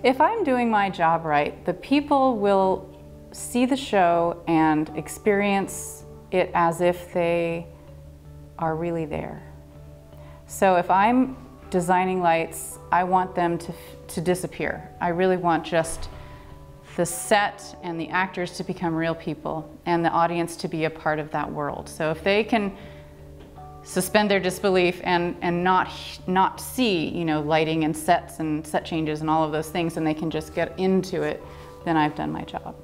If I'm doing my job right, the people will see the show and experience it as if they are really there. So if I'm designing lights, I want them to disappear. I really want just the set and the actors to become real people and the audience to be a part of that world. So if they can suspend their disbelief and not see, you know, lighting and sets and set changes and all of those things, and they can just get into it, then I've done my job.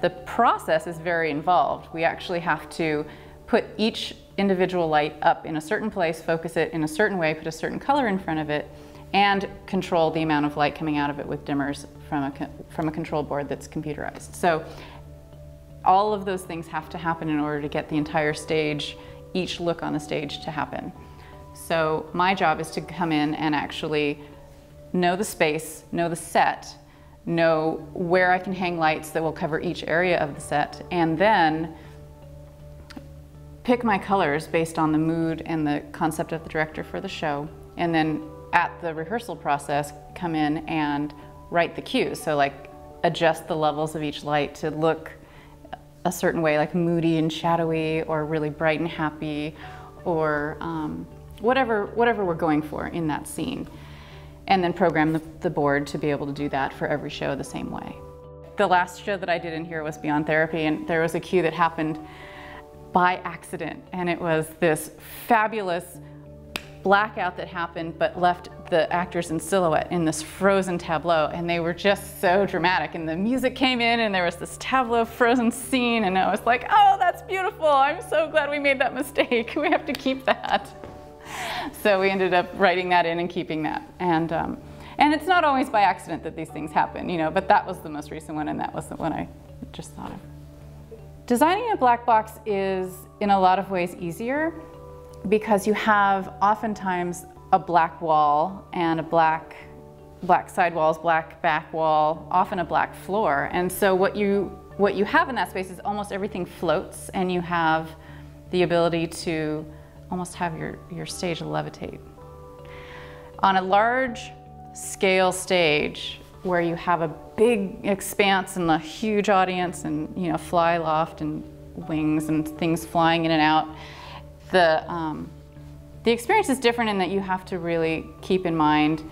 The process is very involved. We actually have to put each individual light up in a certain place, focus it in a certain way, put a certain color in front of it, and control the amount of light coming out of it with dimmers from a control board that's computerized. So all of those things have to happen in order to get the entire stage, each look on the stage to happen. So my job is to come in and actually know the space, know the set, know where I can hang lights that will cover each area of the set, and then pick my colors based on the mood and the concept of the director for the show, and then at the rehearsal process come in and write the cues. So like adjust the levels of each light to look a certain way, like moody and shadowy, or really bright and happy, or whatever we're going for in that scene. And then program the board to be able to do that for every show the same way. The last show that I did in here was Beyond Therapy, and there was a cue that happened by accident, and it was this fabulous blackout that happened but left the actors in silhouette in this frozen tableau, and they were just so dramatic, and the music came in and there was this tableau frozen scene, and I was like, oh, that's beautiful, I'm so glad we made that mistake, we have to keep that. So we ended up writing that in and keeping that, and it's not always by accident that these things happen, you know, but that was the most recent one, and that was the one I just thought of. Designing a black box is in a lot of ways easier because you have oftentimes a black wall and a black side walls, black back wall, often a black floor. And so what you have in that space is almost everything floats, and you have the ability to almost have your stage levitate. On a large scale stage where you have a big expanse and a huge audience and, you know, fly loft and wings and things flying in and out, the experience is different in that you have to really keep in mind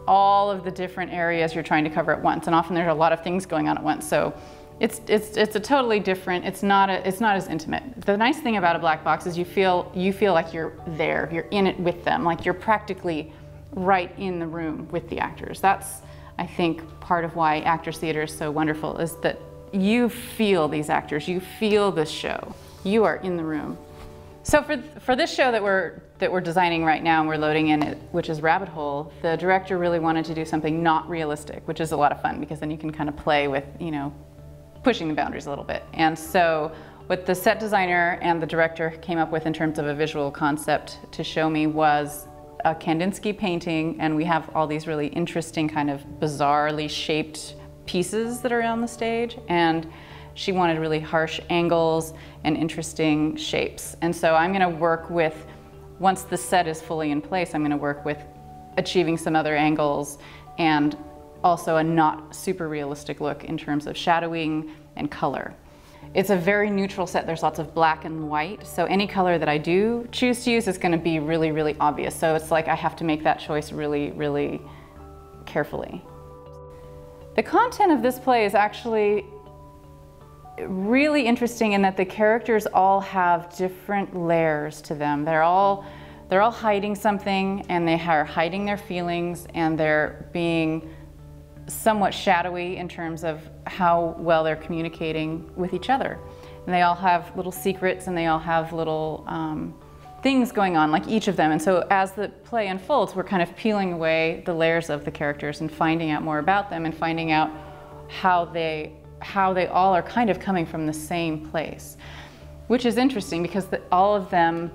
all of the different areas you're trying to cover at once, and often there's a lot of things going on at once. So it's a totally different, it's not as intimate. The nice thing about a black box is you feel like you're there, you're in it with them, like you're practically right in the room with the actors. That's, I think, part of why Actors Theater is so wonderful, is that you feel these actors, you feel this show, you are in the room. So for this show that we're designing right now and we're loading in it, which is Rabbit Hole, the director really wanted to do something not realistic, which is a lot of fun because then you can kind of play with, you know, pushing the boundaries a little bit. And so what the set designer and the director came up with in terms of a visual concept to show me was a Kandinsky painting, and we have all these really interesting kind of bizarrely shaped pieces that are on the stage, and she wanted really harsh angles and interesting shapes. And so I'm going to work with, once the set is fully in place, I'm going to work with achieving some other angles and also a not super realistic look in terms of shadowing and color. It's a very neutral set. There's lots of black and white, so any color that I do choose to use is going to be really, really obvious. So it's like I have to make that choice really, really carefully. The content of this play is actually really interesting in that the characters all have different layers to them. They're all hiding something, and they are hiding their feelings, and they're being somewhat shadowy in terms of how well they're communicating with each other. And they all have little secrets, and they all have little things going on, like each of them. And so as the play unfolds, we're kind of peeling away the layers of the characters and finding out more about them and finding out how they all are kind of coming from the same place, which is interesting because all of them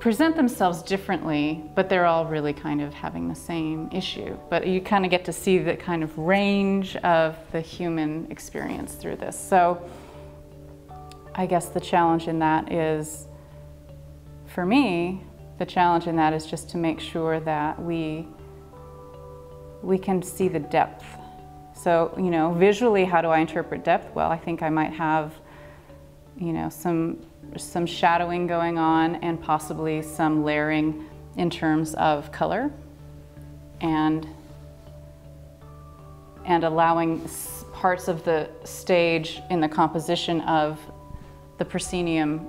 present themselves differently, but they're all really kind of having the same issue. But you kind of get to see the kind of range of the human experience through this. So I guess the challenge in that is, for me, the challenge in that is just to make sure that we we can see the depth. So, you know, visually, how do I interpret depth? Well, I think I might have, you know, some shadowing going on and possibly some layering in terms of color and allowing parts of the stage in the composition of the proscenium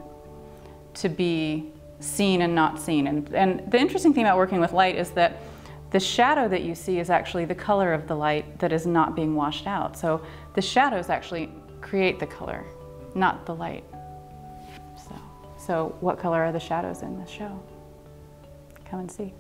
to be seen and not seen. And the interesting thing about working with light is that the shadow that you see is actually the color of the light that is not being washed out. So the shadows actually create the color, not the light. So what color are the shadows in this show? Come and see.